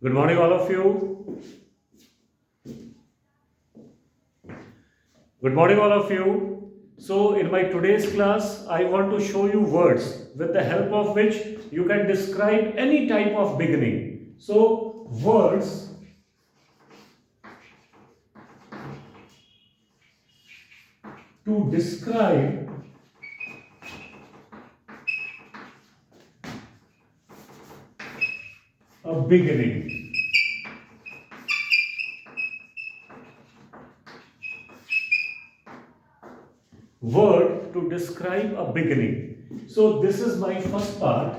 Good morning, all of you. Good morning, all of you. So, in my today's class, I want to show you words with the help of which you can describe any type of beginning. So, words to describe a beginning. Word to describe a beginning. So, this is my first part.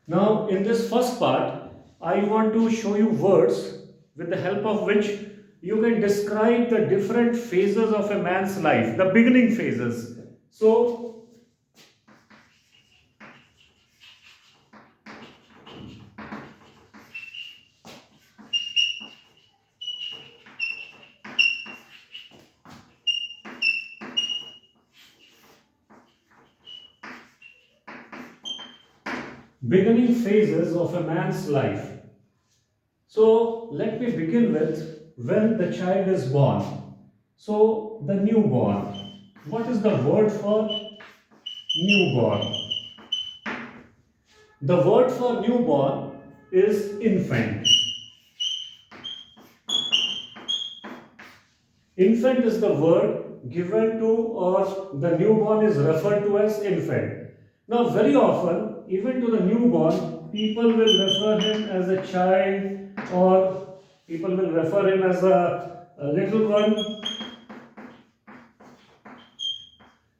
Now, in this first part, I want to show you words with the help of which you can describe the different phases of a man's life, the beginning phases. So, beginning phases of a man's life. So, let me begin with when the child is born. So, the newborn. What is the word for newborn? The word for newborn is infant. Infant is the word given to, or the newborn is referred to as infant. Now, very often, even to the newborn, people will refer him as a child, or people will refer him as a little one.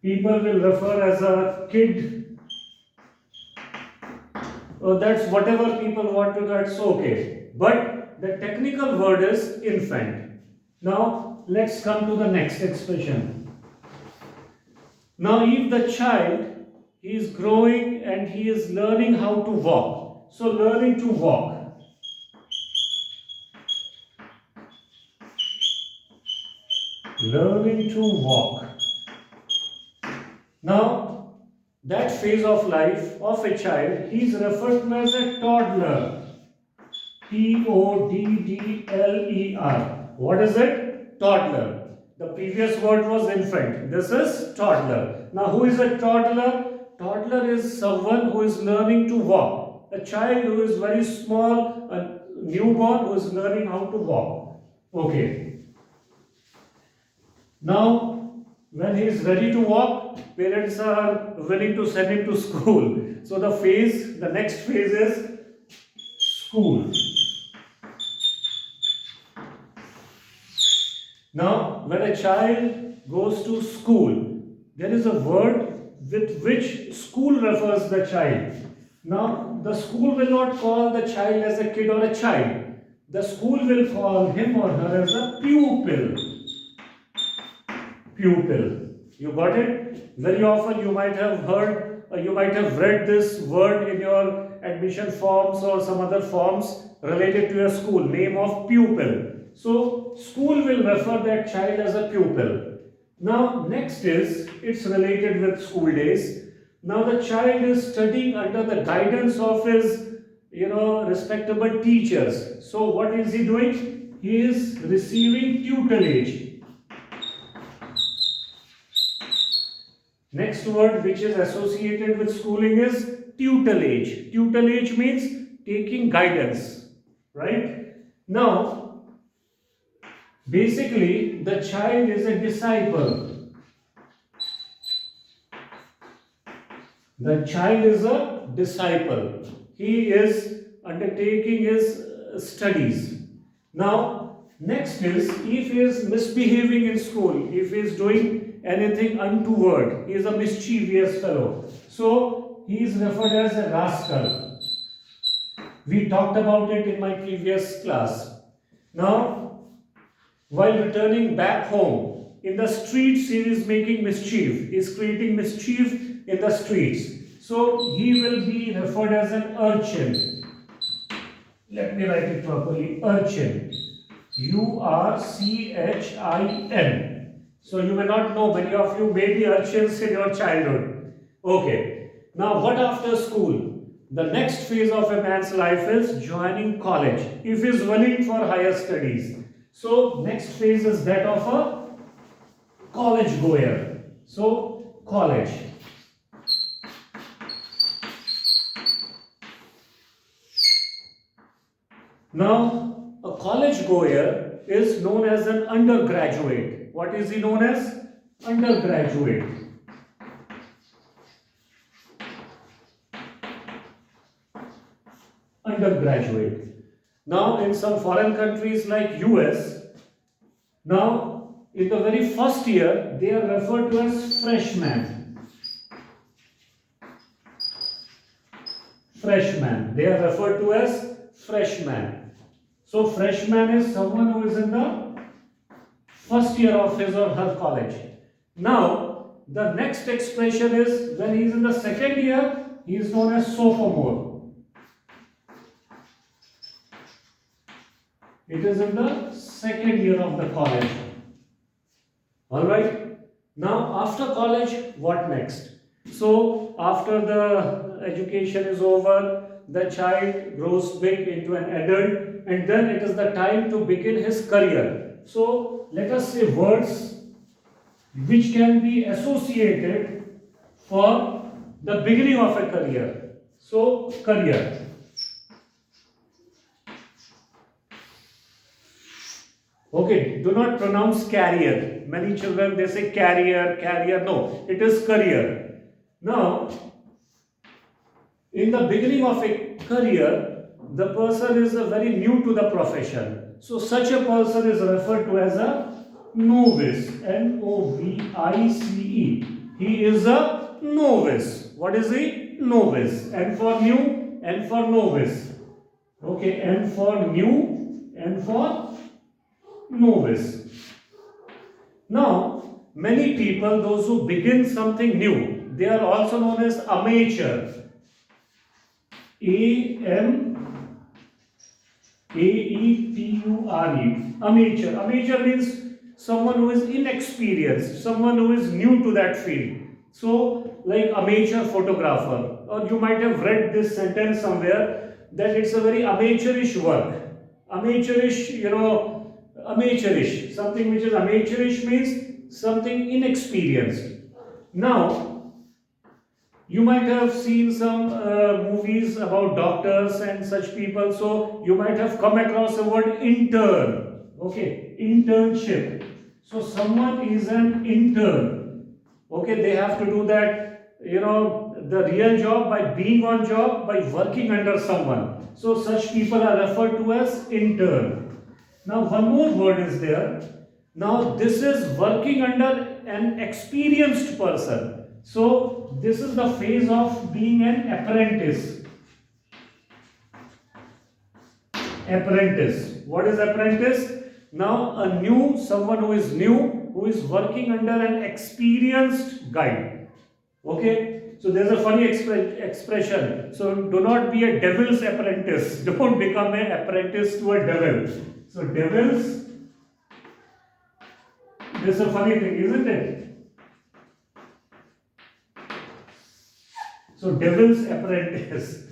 People will refer as a kid. That's whatever people want to, that's okay. But the technical word is infant. Now, let's come to the next expression. Now, if the child he is growing and he is learning how to walk. So, learning to walk. Learning to walk. Now, that phase of life of a child, he is referred to as a toddler. Toddler. What is it? Toddler. The previous word was infant. This is toddler. Now, who is a toddler? Toddler is someone who is learning to walk. A child who is very small, a newborn who is learning how to walk. Okay. Now, when he is ready to walk, parents are willing to send him to school. So, the next phase is school. Now, when a child goes to school, there is a word with which school refers the child. Now, the school will not call the child as a kid or a child. The school will call him or her as a pupil. Pupil. You got it? Very often you might have heard, you might have read this word in your admission forms or some other forms related to your school, name of pupil. So, school will refer that child as a pupil. Now, next is, it's related with school days. Now, the child is studying under the guidance of his, respectable teachers. So, what is he doing? He is receiving tutelage. Next word which is associated with schooling is tutelage. Tutelage means taking guidance, right? Now, basically, the child is a disciple. The child is a disciple. He is undertaking his studies. Now, next is if he is misbehaving in school, if he is doing anything untoward, he is a mischievous fellow. So, he is referred as a rascal. We talked about it in my previous class. Now, while returning back home, in the streets he is making mischief, he is creating mischief in the streets. So, he will be referred as an urchin. Let me write it properly. Urchin. Urchin. So, you may not know, many of you may be urchins in your childhood. Okay. Now, what after school? the next phase of a man's life is joining college, if he is willing for higher studies. So next phase is that of a college goer. So college. Now a college goer is known as an undergraduate. What is he known as? Undergraduate. Undergraduate. Now in some foreign countries like US, now in the very first year they are referred to as freshmen. Freshman. They are referred to as freshman. So freshman is someone who is in the first year of his or her college. Now the next expression is when he is in the second year, he is known as sophomore. It is in the second year of the college. Alright. Now after college, what next? So after the education is over, the child grows big into an adult, and then it is the time to begin his career. So let us say words which can be associated for the beginning of a career. So career. Okay, do not pronounce carrier. Many children they say carrier, carrier. No, it is career. Now, in the beginning of a career, the person is very new to the profession. So, such a person is referred to as a novice. Novice. He is a novice. What is he? Novice. And for new, and for novice. Okay, and for new, and for novice. Now, many people, those who begin something new, they are also known as amateur. Amateur. Amateur. Amateur means someone who is inexperienced, someone who is new to that field. So, like amateur photographer, or you might have read this sentence somewhere that it's a very amateurish work. Amateurish, amateurish. Something which is amateurish means something inexperienced. Now, you might have seen some movies about doctors and such people, so you might have come across the word intern. Okay, internship. So, someone is an intern. Okay, they have to do that, the real job by being on job, by working under someone. So, such people are referred to as intern. Now, one more word is there. Now, this is working under an experienced person. So, this is the phase of being an apprentice. Apprentice. What is apprentice? Now, someone who is new, who is working under an experienced guide. Okay? So, there's a funny expression. So, do not be a devil's apprentice. Don't become an apprentice to a devil. So, devils, this is a funny thing, isn't it? So, devil's apprentice.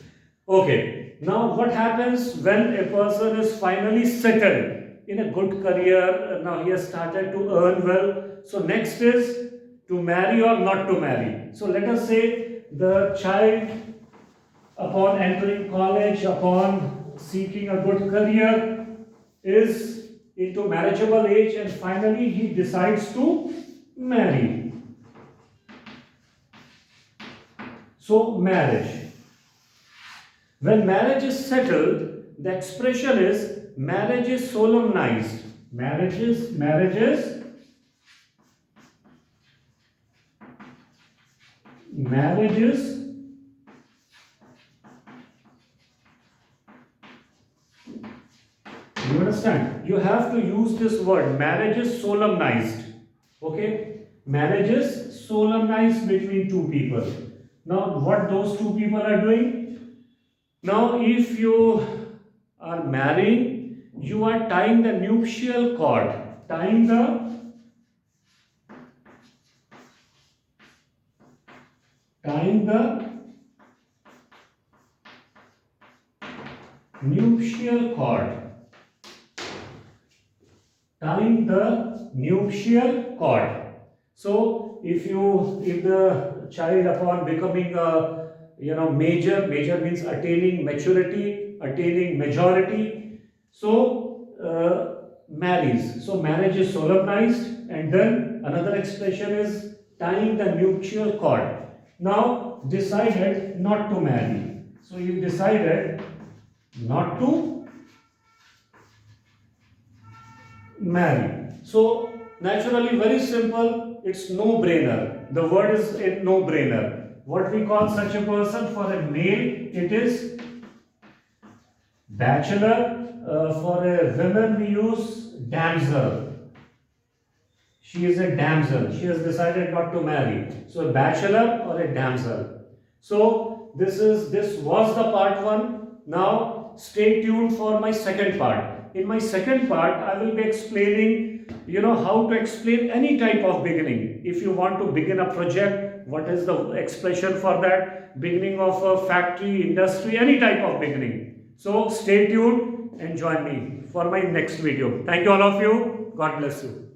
Okay, now what happens when a person is finally settled in a good career? Now, he has started to earn well. So, next is to marry or not to marry. So, let us say the child, upon entering college, upon seeking a good career, is into marriageable age, and finally he decides to marry. So, marriage. When marriage is settled, the expression is marriage is solemnized. Marriage is you understand? You have to use this word. Marriage is solemnized. Okay? Marriage is solemnized between two people. Now, what those two people are doing? Now, if you are marrying, you are tying the nuptial cord. Tying the nuptial cord. Tying the nuptial cord. So if the child upon becoming a major means attaining maturity, attaining majority, so marries. So marriage is solemnized, and then another expression is tying the nuptial cord. Now decided not to marry. So you decided not to marry. So naturally, very simple, it's no brainer. The word is a no brainer. What we call such a person? For a male, it is bachelor. For a woman, we use damsel. She is a damsel. She has decided not to marry. So a bachelor or a damsel. So this was the part 1. Now stay tuned for my second part. In my second part, I will be explaining, how to explain any type of beginning. If you want to begin a project, what is the expression for that? Beginning of a factory, industry, any type of beginning. So stay tuned and join me for my next video. Thank you all of you. God bless you.